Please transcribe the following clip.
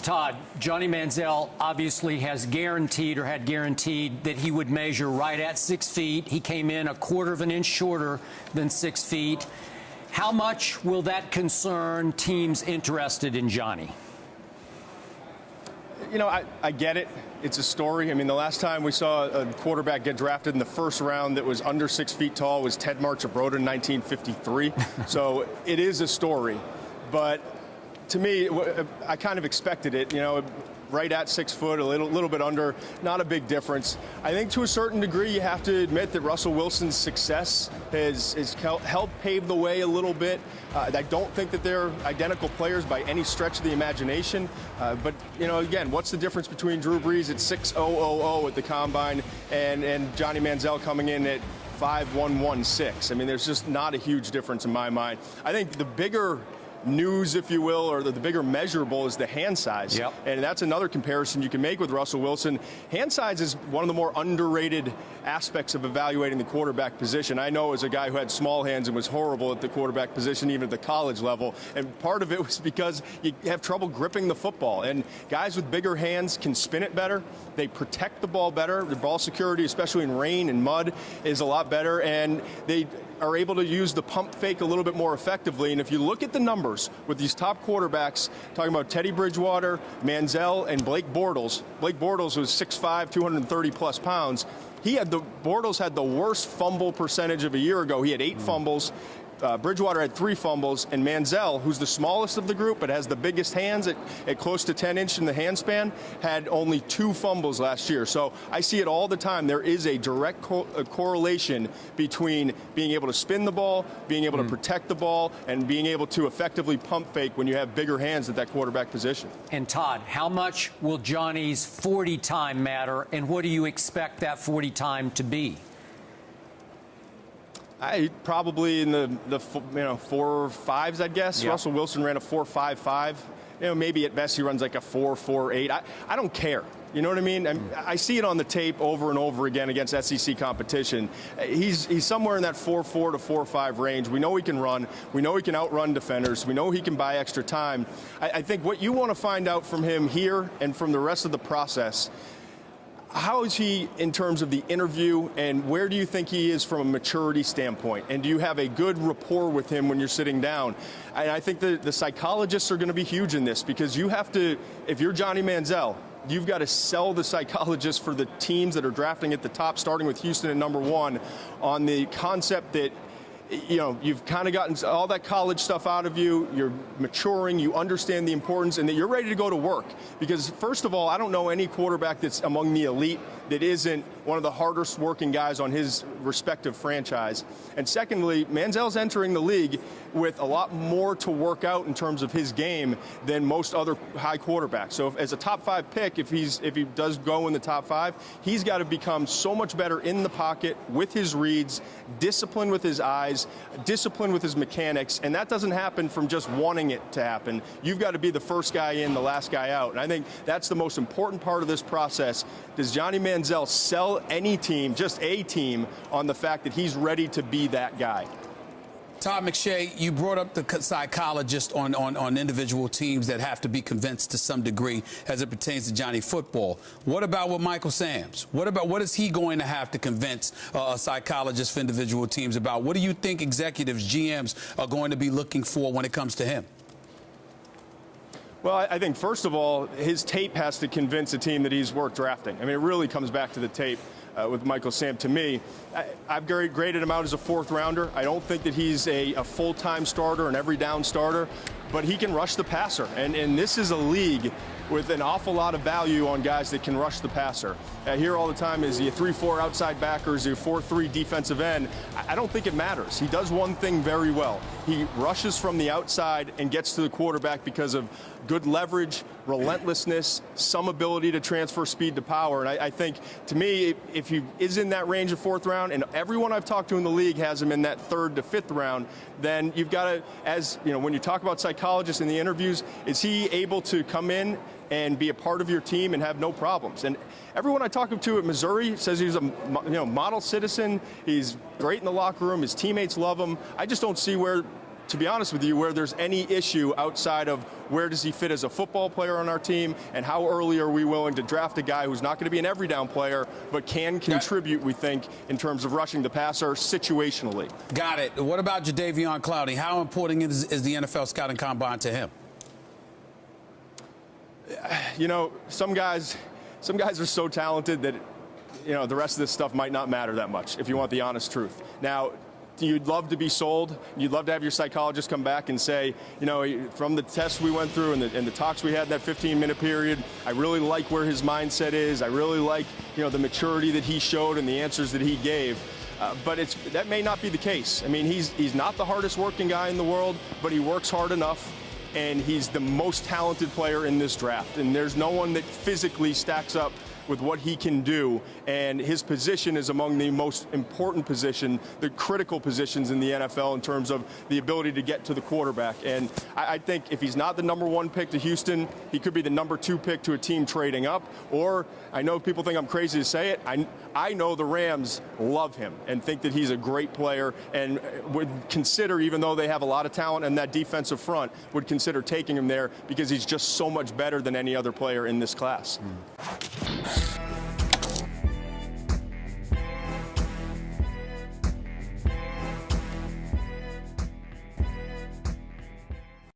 Todd, Johnny Manziel obviously has guaranteed or had guaranteed that he would measure right at 6 feet. He came in a quarter of an inch shorter than 6 feet. How much will that concern teams interested in Johnny? You know, I get it. It's a story. I mean, the last time we saw a quarterback get drafted in the first round that was under 6 feet tall was Ted Marchibroda in 1953. So it is a story. But to me, I kind of expected it, you know, right at 6 foot, a little bit under, not a big difference. I think to a certain degree, you have to admit that Russell Wilson's success has helped pave the way a little bit. I don't think that they're identical players by any stretch of the imagination. But, you know, again, what's the difference between Drew Brees at 6'0" at the combine and Johnny Manziel coming in at 5'1" I mean, there's just not a huge difference in my mind. I think the bigger news, if you will, or the bigger measurable is the hand size. Yep. And that's another comparison you can make with Russell Wilson. Hand size is one of the more underrated aspects of evaluating the quarterback position. I know as a guy who had small hands and was horrible at the quarterback position, even at the college level, and part of it was because you have trouble gripping the football. And guys with bigger hands can spin it better. They protect the ball better. The ball security, especially in rain and mud, is a lot better. And they are able to use the pump fake a little bit more effectively. And if you look at the numbers with these top quarterbacks, talking about Teddy Bridgewater, Manziel, and Blake Bortles. Blake Bortles was 6'5", 230-plus pounds. Bortles had the worst fumble percentage of a year ago. He had 8 fumbles. Bridgewater had 3 fumbles, and Manziel, who's the smallest of the group but has the biggest hands at close to 10 inch in the hand span, had only 2 fumbles last year. So I see it all the time. There is a direct correlation between being able to spin the ball, being able to protect the ball, and being able to effectively pump fake when you have bigger hands at that quarterback position. And Todd, how much will Johnny's 40 time matter, and what do you expect that 40 time to be? Probably in the 4.5s, I guess. Yep. Russell Wilson ran a 4.55. You know, maybe at best he runs like a 4.48. I don't care. You know what I mean? I see it on the tape over and over again against SEC competition. He's somewhere in that 4.4 to 4.5 range. We know he can run. We know he can outrun defenders. We know he can buy extra time. I think what you want to find out from him here and from the rest of the process, how is he in terms of the interview, and where do you think he is from a maturity standpoint? And do you have a good rapport with him when you're sitting down? And I think the psychologists are going to be huge in this, because you have to, if you're Johnny Manziel, you've got to sell the psychologists for the teams that are drafting at the top, starting with Houston at #1, on the concept that, you know, you've kind of gotten all that college stuff out of you, you're maturing, you understand the importance, and that you're ready to go to work. Because, first of all, I don't know any quarterback that's among the elite that isn't one of the hardest working guys on his respective franchise. And secondly, Manziel's entering the league with a lot more to work out in terms of his game than most other high quarterbacks. So as a top 5 pick, if he does go in the top 5, he's got to become so much better in the pocket with his reads, discipline with his eyes, discipline with his mechanics, and that doesn't happen from just wanting it to happen. You've got to be the first guy in, the last guy out. And I think that's the most important part of this process. Does Johnny Manziel sell any team, just a team, on the fact that he's ready to be that guy? Todd McShay, you brought up the psychologist on individual teams that have to be convinced to some degree as it pertains to Johnny football. What about with Michael Sams? What is he going to have to convince a psychologist for individual teams about? What do you think executives, GMs, are going to be looking for when it comes to him? Well, I think, first of all, his tape has to convince a team that he's worth drafting. I mean, it really comes back to the tape with Michael Sam. To me, I've graded him out as a 4th rounder. I don't think that he's a full-time starter, an every-down starter, but he can rush the passer. And this is a league with an awful lot of value on guys that can rush the passer. I hear all the time, is he a 3-4 outside backer, is he a 4-3 defensive end? I don't think it matters. He does one thing very well. He rushes from the outside and gets to the quarterback because of good leverage, relentlessness, some ability to transfer speed to power. And I think, to me, if he is in that range of 4th round, and everyone I've talked to in the league has him in that 3rd to 5th round, then you've got to, as you know, when you talk about psychologists in the interviews, is he able to come in and be a part of your team and have no problems? And everyone I talk to at Missouri says he's a model citizen. He's great in the locker room. His teammates love him. I just don't see where to be honest with you, where there's any issue outside of where does he fit as a football player on our team and how early are we willing to draft a guy who's not going to be an every down player but can contribute, we think, in terms of rushing the passer situationally. Got it. What about Jadeveon Clowney? How important is the NFL scouting combine to him? You know, some guys are so talented that, you know, the rest of this stuff might not matter that much, if you want the honest truth. Now, you'd love to be sold. You'd love to have your psychologist come back and say, you know, from the tests we went through and the talks we had in that 15-minute period, I really like where his mindset is. I really like, you know, the maturity that he showed and the answers that he gave. But that may not be the case. I mean, he's not the hardest working guy in the world, but he works hard enough. And he's the most talented player in this draft. And there's no one that physically stacks up with what he can do, and his position is among the most important position, the critical positions in the NFL in terms of the ability to get to the quarterback. And I think if he's not the #1 pick to Houston, he could be the #2 pick to a team trading up. Or, I know people think I'm crazy to say it, I know the Rams love him and think that he's a great player and would consider, even though they have a lot of talent in that defensive front, would consider taking him there because he's just so much better than any other player in this class.